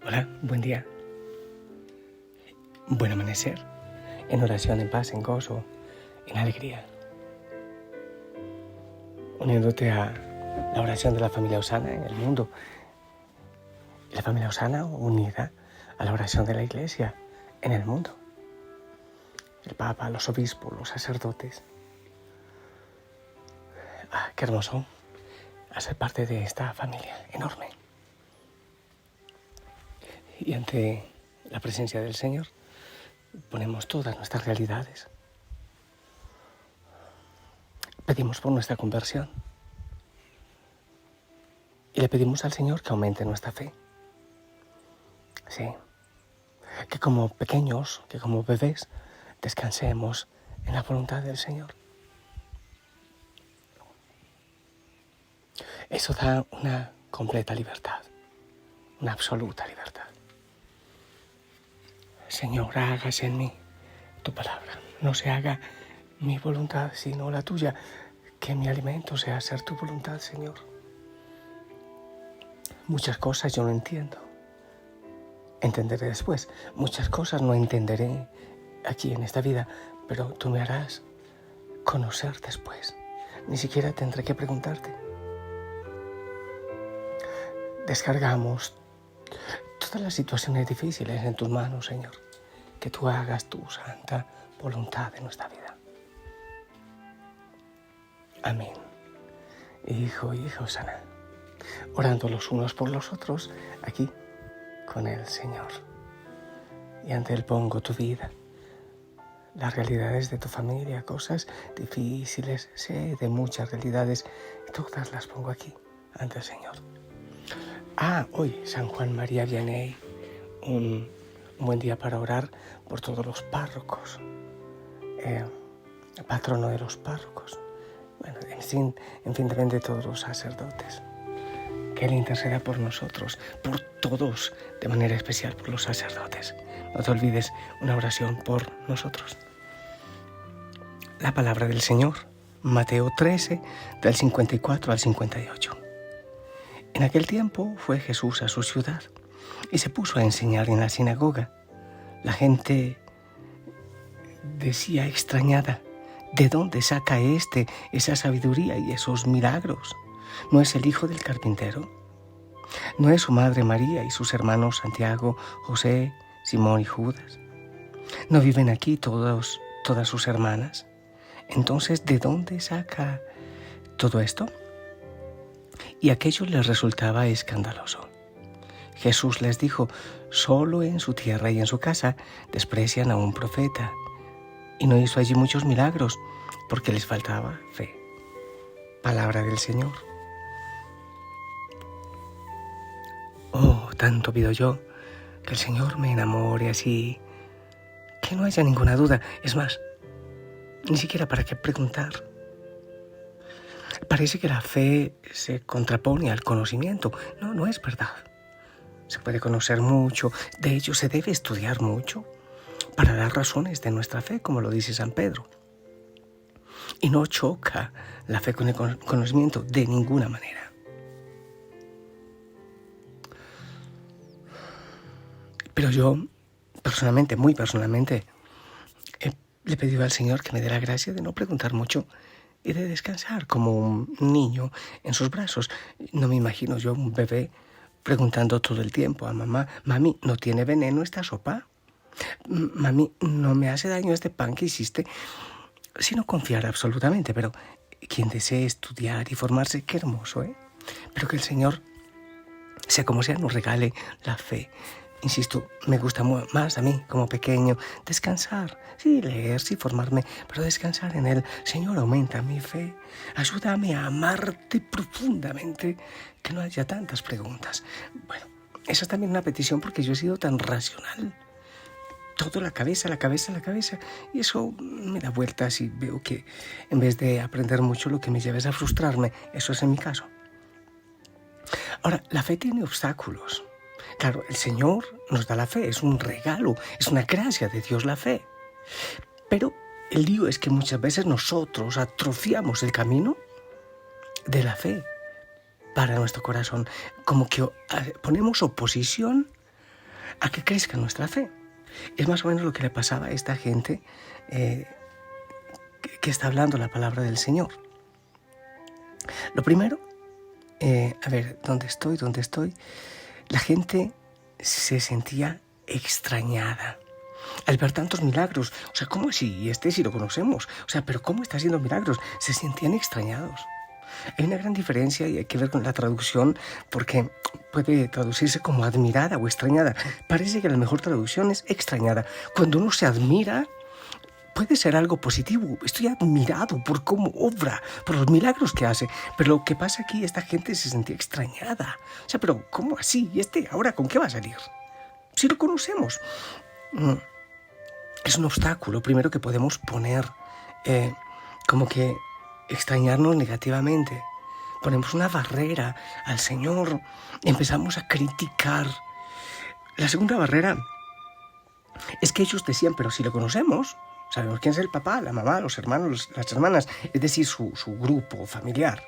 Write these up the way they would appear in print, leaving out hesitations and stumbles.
Hola, buen día, buen amanecer, en oración, en paz, en gozo, en alegría. Uniéndote a la oración de la familia Osana en el mundo. Y la familia Osana unida a la oración de la Iglesia en el mundo. El Papa, los obispos, los sacerdotes. Qué hermoso hacer parte de esta familia enorme. Y ante la presencia del Señor ponemos todas nuestras realidades. Pedimos por nuestra conversión. Y le pedimos al Señor que aumente nuestra fe. Sí, que como pequeños, que como bebés, descansemos en la voluntad del Señor. Eso da una completa libertad, una absoluta libertad. Señor, hágase en mí tu palabra. No se haga mi voluntad, sino la tuya. Que mi alimento sea hacer tu voluntad, Señor. Muchas cosas yo no entiendo. Entenderé después. Muchas cosas no entenderé aquí en esta vida, pero tú me harás conocer después. Ni siquiera tendré que preguntarte. Descargamos todas las situaciones difíciles en tus manos, Señor. Que tú hagas tu santa voluntad en nuestra vida. Amén. Hijo Osana, orando los unos por los otros, aquí con el Señor. Y ante Él pongo tu vida, las realidades de tu familia, cosas difíciles, sé de muchas realidades, todas las pongo aquí ante el Señor. Hoy San Juan María Vianney, un buen día para orar por todos los párrocos, patrono de los párrocos, bueno, en fin, también de todos los sacerdotes. Que Él interceda por nosotros, por todos, de manera especial por los sacerdotes. No te olvides una oración por nosotros. La palabra del Señor, Mateo 13, del 54 al 58. En aquel tiempo fue Jesús a su ciudad y se puso a enseñar en la sinagoga. La gente decía extrañada, ¿de dónde saca esa sabiduría y esos milagros? ¿No es el hijo del carpintero? ¿No es su madre María y sus hermanos Santiago, José, Simón y Judas? ¿No viven aquí todas sus hermanas? Entonces, ¿de dónde saca todo esto? Y aquello les resultaba escandaloso. Jesús les dijo, solo en su tierra y en su casa desprecian a un profeta. Y no hizo allí muchos milagros, porque les faltaba fe. Palabra del Señor. Tanto pido yo que el Señor me enamore así, que no haya ninguna duda. Es más, ni siquiera para qué preguntar. Parece que la fe se contrapone al conocimiento. No es verdad. Se puede conocer mucho, de hecho se debe estudiar mucho para dar razones de nuestra fe, como lo dice San Pedro. Y no choca la fe con el conocimiento de ninguna manera. Pero yo, muy personalmente, le he pedido al Señor que me dé la gracia de no preguntar mucho y de descansar como un niño en sus brazos. No me imagino yo un bebé preguntando todo el tiempo a mamá, mami, ¿no tiene veneno esta sopa? Mami, ¿no me hace daño este pan que hiciste? Sino confiar absolutamente, pero quien desee estudiar y formarse, qué hermoso, ¿eh? Pero que el Señor, sea como sea, nos regale la fe. Insisto, me gusta más a mí, como pequeño, descansar, sí, leer, sí, formarme, pero descansar en Él. Señor, aumenta mi fe, ayúdame a amarte profundamente, que no haya tantas preguntas. Bueno, esa es también una petición porque yo he sido tan racional. Todo la cabeza, y eso me da vueltas y veo que en vez de aprender mucho lo que me lleva es a frustrarme. Eso es en mi caso. Ahora, la fe tiene obstáculos. Claro, el Señor nos da la fe, es un regalo, es una gracia de Dios la fe. Pero el lío es que muchas veces nosotros atrofiamos el camino de la fe para nuestro corazón. Como que ponemos oposición a que crezca nuestra fe. Es más o menos lo que le pasaba a esta gente que está hablando la palabra del Señor. Lo primero, a ver, ¿dónde estoy? La gente se sentía extrañada al ver tantos milagros. O sea, ¿cómo así? Y si lo conocemos. O sea, ¿pero cómo está haciendo milagros? Se sentían extrañados. Hay una gran diferencia y hay que ver con la traducción, porque puede traducirse como admirada o extrañada. Parece que la mejor traducción es extrañada. Cuando uno se admira, puede ser algo positivo. Estoy admirado por cómo obra, por los milagros que hace. Pero lo que pasa aquí, esta gente se sentía extrañada. O sea, ¿pero cómo así? ¿Y ahora con qué va a salir? Si lo conocemos. Es un obstáculo primero que podemos poner, como que extrañarnos negativamente. Ponemos una barrera al Señor, empezamos a criticar. La segunda barrera es que ellos decían, pero si lo conocemos, sabemos quién es el papá, la mamá, los hermanos, las hermanas, es decir, su grupo familiar.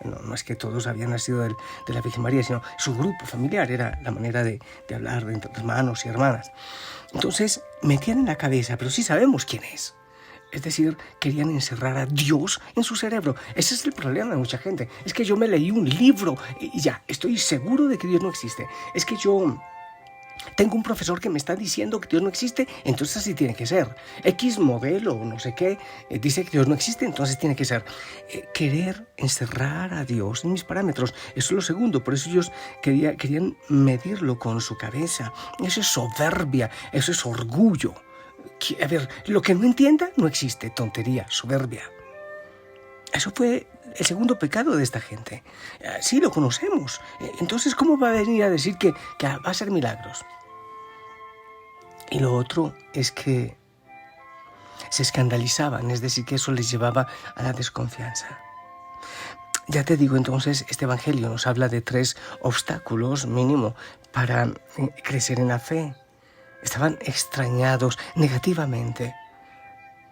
No es que todos habían nacido de la Virgen María, sino su grupo familiar era la manera de hablar entre hermanos y hermanas. Entonces metían en la cabeza, pero sí sabemos quién es. Es decir, querían encerrar a Dios en su cerebro. Ese es el problema de mucha gente. Es que yo me leí un libro y ya, estoy seguro de que Dios no existe. Es que yo tengo un profesor que me está diciendo que Dios no existe, entonces así tiene que ser. X modelo, no sé qué, dice que Dios no existe, entonces tiene que ser. Querer encerrar a Dios en mis parámetros, eso es lo segundo. Por eso ellos querían medirlo con su cabeza. Eso es soberbia, eso es orgullo. A ver, lo que no entienda no existe, tontería, soberbia. Eso fue el segundo pecado de esta gente. Sí, lo conocemos. Entonces, ¿cómo va a venir a decir que va a hacer milagros? Y lo otro es que se escandalizaban, es decir, que eso les llevaba a la desconfianza. Ya te digo, entonces, este evangelio nos habla de 3 obstáculos mínimo para crecer en la fe. Estaban extrañados negativamente.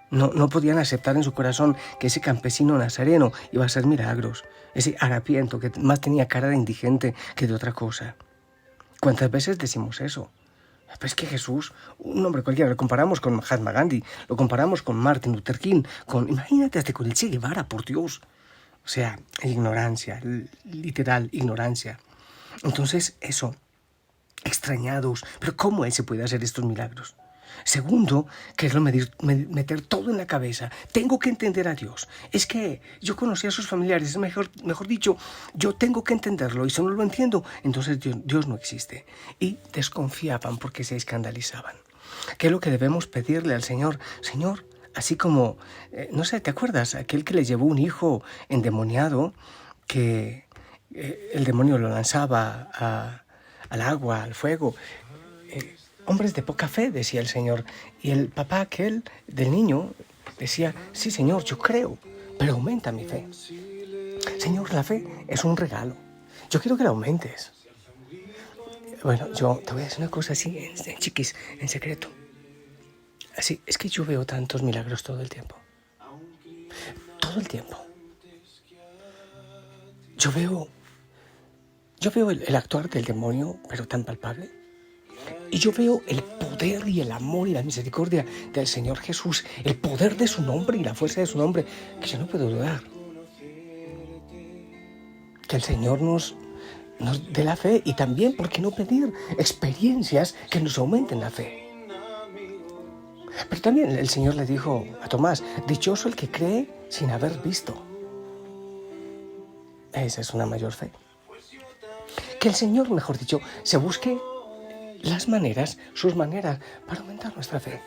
No podían aceptar en su corazón que ese campesino nazareno iba a hacer milagros. Ese harapiento que más tenía cara de indigente que de otra cosa. ¿Cuántas veces decimos eso? Pues que Jesús, un hombre cualquiera, lo comparamos con Mahatma Gandhi, lo comparamos con Martin Luther King, imagínate hasta con el Che Guevara, por Dios. O sea, ignorancia, literal ignorancia. Entonces, eso, extrañados. Pero ¿cómo Él se puede hacer estos milagros? Segundo, quererlo meter todo en la cabeza. Tengo que entender a Dios. Es que yo conocí a sus familiares, mejor dicho, yo tengo que entenderlo y si no lo entiendo, entonces Dios no existe. Y desconfiaban porque se escandalizaban. ¿Qué es lo que debemos pedirle al Señor? Señor, así como, no sé, ¿te acuerdas? Aquel que le llevó un hijo endemoniado, que el demonio lo lanzaba al agua, al fuego. Hombres de poca fe, decía el Señor. Y el papá aquel del niño decía, sí, Señor, yo creo, pero aumenta mi fe. Señor, la fe es un regalo. Yo quiero que la aumentes. Bueno, yo te voy a decir una cosa así, en chiquis, en secreto. Así, es que yo veo tantos milagros todo el tiempo. Todo el tiempo. Yo veo el actuar del demonio, pero tan palpable. Y yo veo el poder y el amor y la misericordia del Señor Jesús, el poder de su nombre y la fuerza de su nombre, que yo no puedo dudar. Que el Señor nos dé la fe y también, ¿por qué no pedir experiencias que nos aumenten la fe? Pero también el Señor le dijo a Tomás, dichoso el que cree sin haber visto. Esa es una mayor fe. Que el Señor, mejor dicho, se busque las maneras, sus maneras, para aumentar nuestra fe.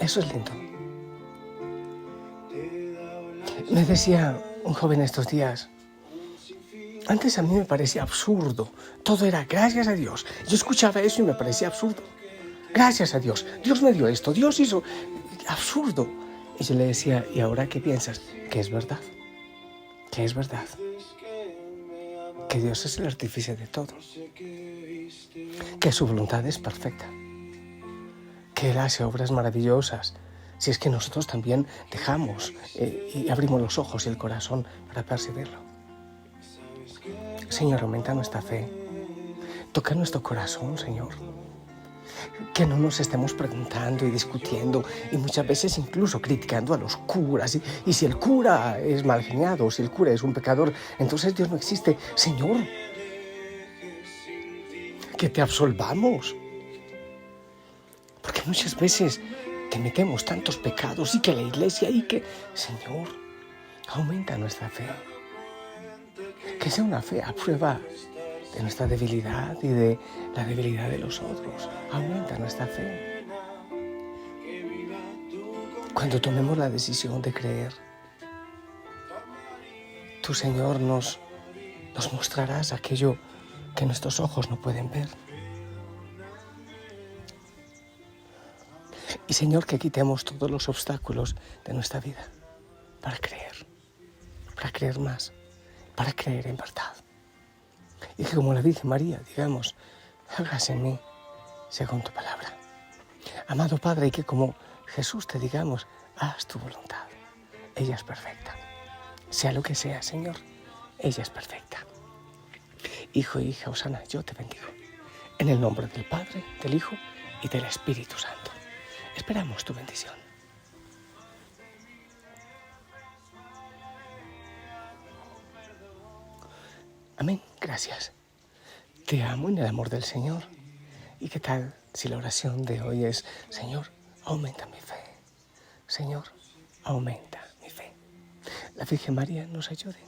Eso es lindo. Me decía un joven estos días, antes a mí me parecía absurdo, todo era gracias a Dios. Yo escuchaba eso y me parecía absurdo. Gracias a Dios, Dios me dio esto, Dios hizo, absurdo. Y yo le decía, ¿y ahora qué piensas? Que es verdad, que es verdad. Que Dios es el artífice de todo, que su voluntad es perfecta, que Él hace obras maravillosas, si es que nosotros también dejamos y abrimos los ojos y el corazón para percibirlo. Señor, aumenta nuestra fe, Toca nuestro corazón, Señor. Que no nos estemos preguntando y discutiendo y muchas veces incluso criticando a los curas. Y si el cura es mal geniado, si el cura es un pecador, entonces Dios no existe. Señor, que te absolvamos. Porque muchas veces cometemos tantos pecados y que la iglesia y que, Señor, aumenta nuestra fe. Que sea una fe a prueba de nuestra debilidad y de la debilidad de los otros. Aumenta nuestra fe. Cuando tomemos la decisión de creer, tú, Señor, nos mostrarás aquello que nuestros ojos no pueden ver. Y, Señor, que quitemos todos los obstáculos de nuestra vida para creer más, para creer en verdad. Y que como la Virgen María, digamos, hágase en mí según tu palabra. Amado Padre, y que como Jesús te digamos, haz tu voluntad. Ella es perfecta. Sea lo que sea, Señor, ella es perfecta. Hijo e hija Osana, yo te bendigo. En el nombre del Padre, del Hijo y del Espíritu Santo. Esperamos tu bendición. Amén. Gracias. Te amo en el amor del Señor. ¿Y qué tal si la oración de hoy es, Señor, aumenta mi fe? Señor, aumenta mi fe. La Virgen María nos ayude.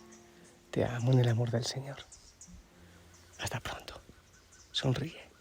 Te amo en el amor del Señor. Hasta pronto. Sonríe.